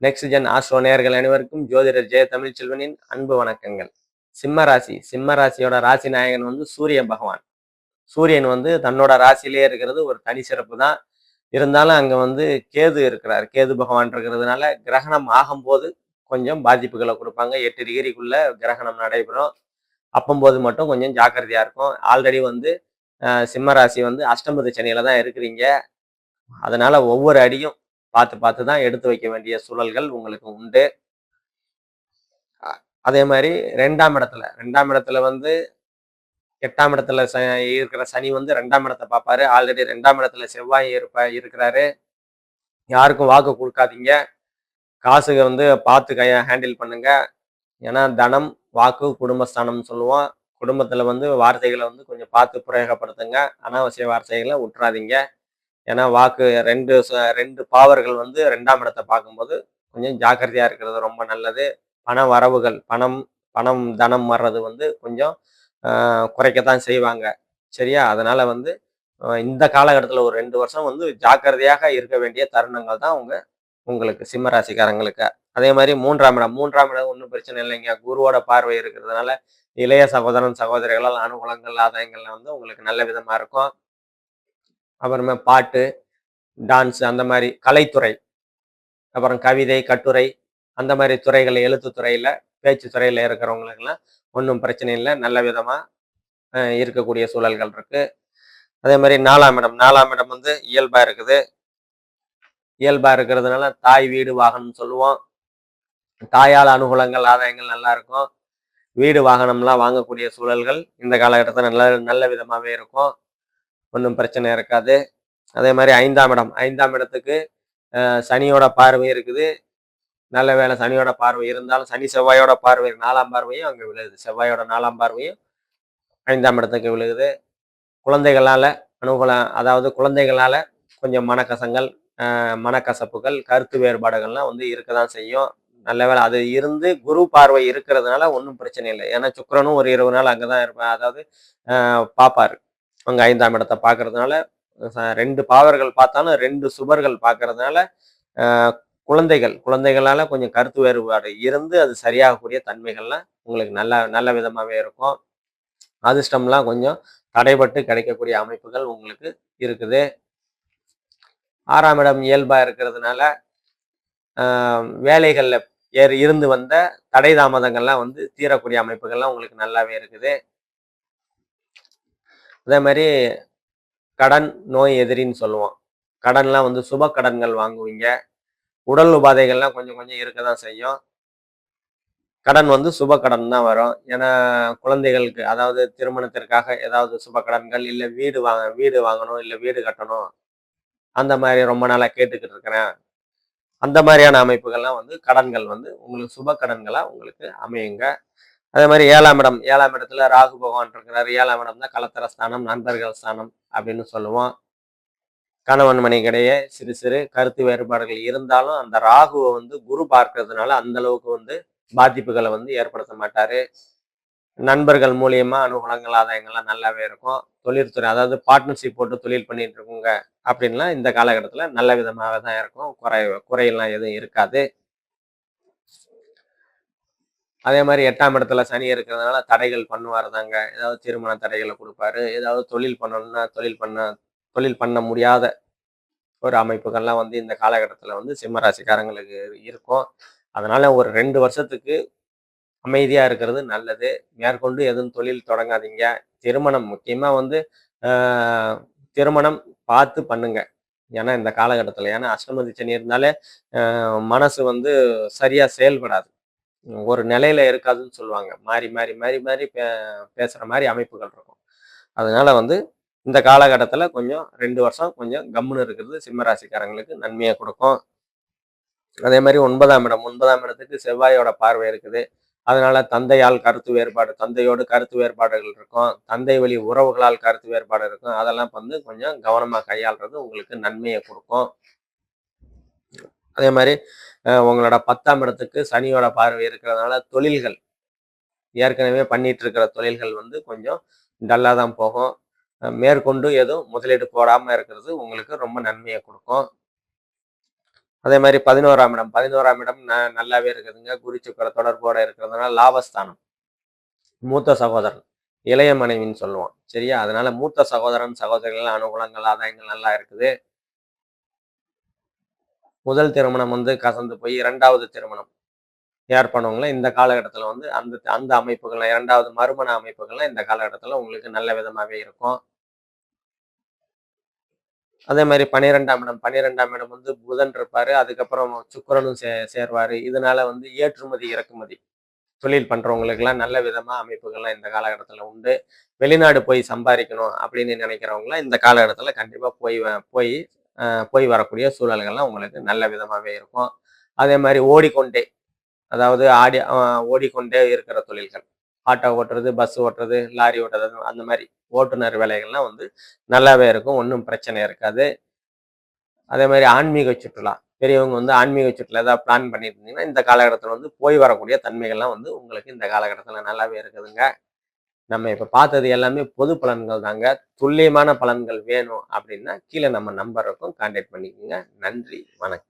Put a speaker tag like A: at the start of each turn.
A: Next gen astro நேயர்கள் அனைவருக்கும் ஜோதிடர் ஜெய தமிழ்ச்செல்வனின் அன்பு வணக்கங்கள். சிம்ம ராசி. சிம்ம ராசியோட ராசி நாயகன் வந்து சூரிய பகவான். சூரியன் வந்து தன்னோட ராசியிலே இருக்கிறது ஒரு தனி சிறப்பு தான். இருந்தாலும் அங்க வந்து கேது இருக்கிறார். கேது பகவான் இருக்கிறதுனால கிரகணம் ஆகும்போது கொஞ்சம் பாதிப்புகளை கொடுப்பாங்க. 8 டிகிரிக்குள்ள கிரகணம் நடைபெறும். அப்பம்போது மட்டும் கொஞ்சம் ஜாக்கிரதையா இருக்கும். ஆல்ரெடி வந்து சிம்ம ராசி வந்து அஷ்டமத்து சனியில தான் இருக்கிறீங்க. அதனால ஒவ்வொரு அடியும் பார்த்து பார்த்து தான் எடுத்து வைக்க வேண்டிய சூழல்கள் உங்களுக்கு உண்டு. அதே மாதிரி ரெண்டாம் இடத்துல வந்து 8ஆம் இடத்துல இருக்கிற சனி வந்து 2ஆம் இடத்தை பார்ப்பாரு. ஆல்ரெடி 2ஆம் இடத்துல செவ்வாய் இருக்கிறாரு. யாருக்கும் வாக்கு கொடுக்காதீங்க. காசுக வந்து பார்த்து ஹேண்டில் பண்ணுங்க. ஏன்னா தனம், வாக்கு, குடும்பஸ்தானம்னு சொல்லுவோம். குடும்பத்துல வந்து வார்த்தைகளை வந்து கொஞ்சம் பார்த்து பிரயோகப்படுத்துங்க. அனாவசிய வார்த்தைகளை விட்டுறாதீங்க. ஏன்னா வாக்கு ரெண்டு பாவர்கள் வந்து 2ஆம் இடத்தை பார்க்கும்போது கொஞ்சம் ஜாக்கிரதையா இருக்கிறது ரொம்ப நல்லது. பண வரவுகள், பணம் தனம் வர்றது வந்து கொஞ்சம் குறைக்கத்தான் செய்வாங்க. சரியா? அதனால வந்து இந்த காலகட்டத்தில் ஒரு 2 வருஷம் வந்து ஜாக்கிரதையாக இருக்க வேண்டிய தருணங்கள் தான் உங்களுக்கு சிம்ம ராசிக்காரங்களுக்கு. அதே மாதிரி மூன்றாம் இடம் ஒன்றும் பிரச்சனை இல்லைங்க. குருவோட பார்வை இருக்கிறதுனால இளைய சகோதரன் சகோதரிகளால் அனுகூலங்கள் ஆதாயங்கள்லாம் வந்து உங்களுக்கு நல்ல விதமா இருக்கும். அப்புறமா பாட்டு, டான்ஸ் அந்த மாதிரி கலைத்துறை, அப்புறம் கவிதை, கட்டுரை அந்த மாதிரி துறைகள், எழுத்து துறையில, பேச்சு துறையில இருக்கிறவங்களுக்கெல்லாம் ஒன்றும் பிரச்சனை இல்லை. நல்ல விதமா இருக்கக்கூடிய சூழல்கள் இருக்கு. அதே மாதிரி நாலாம் இடம் வந்து இயல்பா இருக்குது. இயல்பா இருக்கிறதுனால தாய் வீடு வாகனம் சொல்லுவோம். தாயால் அனுகூலங்கள் ஆதாயங்கள் நல்லா இருக்கும். வீடு வாகனம்லாம் வாங்கக்கூடிய சூழல்கள் இந்த காலகட்டத்தில் நல்ல நல்ல விதமாவே இருக்கும். ஒன்றும் பிரச்சனை இருக்காது. அதே மாதிரி ஐந்தாம் இடத்துக்கு சனியோட பார்வை இருக்குது. நல்ல வேலை சனியோட பார்வை இருந்தாலும் சனி செவ்வாயோட பார்வை 4ஆம் பார்வையும் அங்கே விழுகுது. செவ்வாயோட 4ஆம் பார்வையும் 5ஆம் இடத்துக்கு விழுகுது. குழந்தைகளால அனுகூலம், அதாவது குழந்தைகளால கொஞ்சம் மனக்கசப்புகள், கருத்து வேறுபாடுகள்லாம் வந்து இருக்க தான் செய்யும். நல்ல வேலை அது இருந்து குரு பார்வை இருக்கிறதுனால ஒன்றும் பிரச்சனை இல்லை. ஏன்னா சுக்கிரனும் ஒரு 20 நாள் அங்கே தான் இருப்பேன், அதாவது பார்ப்பாரு. அங்கே 5ஆம் இடத்தை பார்க்கறதுனால 2 பாவர்கள் பார்த்தாலும் 2 சுபர்கள் பார்க்கறதுனால குழந்தைகளால கொஞ்சம் கருத்து வேறுபாடு இருந்து அது சரியாகக்கூடிய தன்மைகள்லாம் உங்களுக்கு நல்ல நல்ல விதமாகவே இருக்கும். அதிர்ஷ்டம்லாம் கொஞ்சம் தடைபட்டு கிடைக்கக்கூடிய அமைப்புகள் உங்களுக்கு இருக்குது. 6ஆம் இடம் இயல்பா இருக்கிறதுனால வேலைகள்ல இருந்து வந்த தடை தாமதங்கள்லாம் வந்து தீரக்கூடிய அமைப்புகள்லாம் உங்களுக்கு நல்லாவே இருக்குது. அதே மாதிரி கடன் நோய் எதிரின்னு சொல்லுவோம். கடன்லாம் வந்து சுப கடன்கள் வாங்குவீங்க. உடல் உபாதைகள்லாம் கொஞ்சம் கொஞ்சம் இருக்க தான் செய்யும். கடன் வந்து சுப கடன் தான் வரும். ஏன்னா குழந்தைகளுக்கு, அதாவது திருமணத்திற்காக ஏதாவது சுப கடன்கள், இல்லை வீடு வாங்கணும், இல்லை வீடு கட்டணும், அந்த மாதிரி ரொம்ப நாளாக கேட்டுக்கிட்டு இருக்கிறேன், அந்த மாதிரியான அமைப்புகள்லாம் வந்து கடன்கள் வந்து உங்களுக்கு சுப கடன்களா உங்களுக்கு அமையுங்க. அதே மாதிரி ஏழாம் இடத்துல ராகு பகவான் இருக்கிறார். 7ஆம் இடம் தான் கலத்தர ஸ்தானம், நண்பர்கள் ஸ்தானம் அப்படின்னு சொல்லுவோம். கணவன் மனைவிக்கிடையே சிறு சிறு கருத்து வேறுபாடுகள் இருந்தாலும் அந்த ராகுவை வந்து குரு பார்க்கறதுனால அந்த அளவுக்கு வந்து பாதிப்புகளை வந்து ஏற்படுத்த மாட்டாரு. நண்பர்கள் மூலியமா அனுகூலங்கள் ஆதாயங்கள்லாம் நல்லாவே இருக்கும். தொழில்துறை, அதாவது பார்ட்னர்ஷிப் போட்டு தொழில் பண்ணிட்டு இருக்குங்க அப்படின்லாம் இந்த காலகட்டத்துல நல்ல விதமாக தான் இருக்கும். குறையெல்லாம் எதுவும் இருக்காது. அதே மாதிரி 8ஆம் இடத்துல சனி இருக்கிறதுனால தடைகள் பண்ணுவார் தாங்க. ஏதாவது திருமண தடைகளை கொடுப்பாரு. ஏதாவது தொழில் பண்ணணும்னா தொழில் பண்ண முடியாத ஒரு அமைப்புகள்லாம் வந்து இந்த காலகட்டத்துல வந்து சிம்ம ராசிக்காரங்களுக்கு இருக்கும். அதனால ஒரு 2 வருஷத்துக்கு அமைதியா இருக்கிறது நல்லது. மேற்கொண்டு எதுவும் தொழில் தொடங்காதீங்க. திருமணம் முக்கியமா வந்து திருமணம் பார்த்து பண்ணுங்க. ஏன்னா இந்த காலகட்டத்துல, ஏன்னா அஷ்டமதி சனி இருந்தாலே மனசு வந்து சரியா செயல்படாது. ஒரு நிலையில இருக்காதுன்னு சொல்லுவாங்க. மாறி மாறி மாறி மாறி பேசுற மாதிரி அமைப்புகள் இருக்கும். அதனால வந்து இந்த காலகட்டத்துல கொஞ்சம் 2 வருஷம் கொஞ்சம் கம்முன்னு இருக்கிறது சிம்ம ராசிக்காரங்களுக்கு நன்மையை கொடுக்கும். அதே மாதிரி 9ஆம் இடத்துக்கு செவ்வாயோட பார்வை இருக்குது. அதனால தந்தையோடு கருத்து வேறுபாடுகள் இருக்கும். தந்தை வழி உறவுகளால் கருத்து வேறுபாடு இருக்கும். அதெல்லாம் வந்து கொஞ்சம் கவனமா கையாளுறது உங்களுக்கு நன்மையை கொடுக்கும். அதே மாதிரி உங்களோட 10ஆம் இடத்துக்கு சனியோட பார்வை இருக்கிறதுனால தொழில்கள், ஏற்கனவே பண்ணிட்டு இருக்கிற தொழில்கள் வந்து கொஞ்சம் டல்லா தான் போகும். மேற்கொண்டு எதுவும் முதலீடு போடாம இருக்கிறது உங்களுக்கு ரொம்ப நன்மையை கொடுக்கும். அதே மாதிரி 11ஆம் இடம் 11ஆம் இடம் நல்லாவே இருக்குதுங்க. குரு சுக்கிர தொடர்போட இருக்கிறதுனால லாபஸ்தானம். மூத்த சகோதரன், இளைய மனைவின்னு சொல்லுவோம். சரியா? அதனால மூத்த சகோதரன், சகோதரிகள் அனுகூலங்கள், ஆதாயங்கள் நல்லா இருக்குது. முதல் திருமணம் வந்து கசந்து போய் 2வது திருமணம் ஏற்படுவங்கள இந்த காலகட்டத்துல வந்து அந்த அந்த அமைப்புகள்லாம் 2வது மறுமண அமைப்புகள்லாம் இந்த காலகட்டத்துல உங்களுக்கு நல்ல விதமாவே இருக்கும். அதே மாதிரி 12ஆம் இடம் வந்து புதன் இருப்பாரு. அதுக்கப்புறம் சுக்கிரனும் சேர்வாரு. இதனால வந்து ஏற்றுமதி, இறக்குமதி தொழில் பண்றவங்களுக்கெல்லாம் நல்ல விதமா அமைப்புகள்லாம் இந்த காலகட்டத்துல உண்டு. வெளிநாடு போய் சம்பாதிக்கணும் அப்படின்னு நினைக்கிறவங்களாம் இந்த காலகட்டத்துல கண்டிப்பா போய் போய் வரக்கூடிய சூழல்கள்லாம் உங்களுக்கு நல்ல விதமாவே இருக்கும். அதே மாதிரி ஓடிக்கொண்டே, அதாவது ஓடிக்கொண்டே இருக்கிற தொழில்கள். ஆட்டோ ஓட்டுறது, பஸ் ஓட்டுறது, லாரி ஓட்டுறது, அந்த மாதிரி ஓட்டுநர் வேலைகள்லாம் வந்து நல்லாவே இருக்கும். ஒன்றும் பிரச்சனை இருக்காது. அதே மாதிரி ஆன்மீக சுற்றுலா, பெரியவங்க வந்து ஆன்மீக சுற்றுலா ஏதாவது பிளான் பண்ணிட்டு இருந்தீங்கன்னா இந்த காலகட்டத்தில் வந்து போய் வரக்கூடிய தன்மைகள்லாம் வந்து உங்களுக்கு இந்த காலகட்டத்தில் நல்லாவே இருக்குதுங்க. நம்ம இப்ப பார்த்தது எல்லாமே பொது பலன்கள் தாங்க. துல்லியமான பலன்கள் வேணும் அப்படின்னா கீழே நம்ம நம்பர் இருக்கும், கான்டாக்ட் பண்ணிக்கோங்க. நன்றி, வணக்கம்.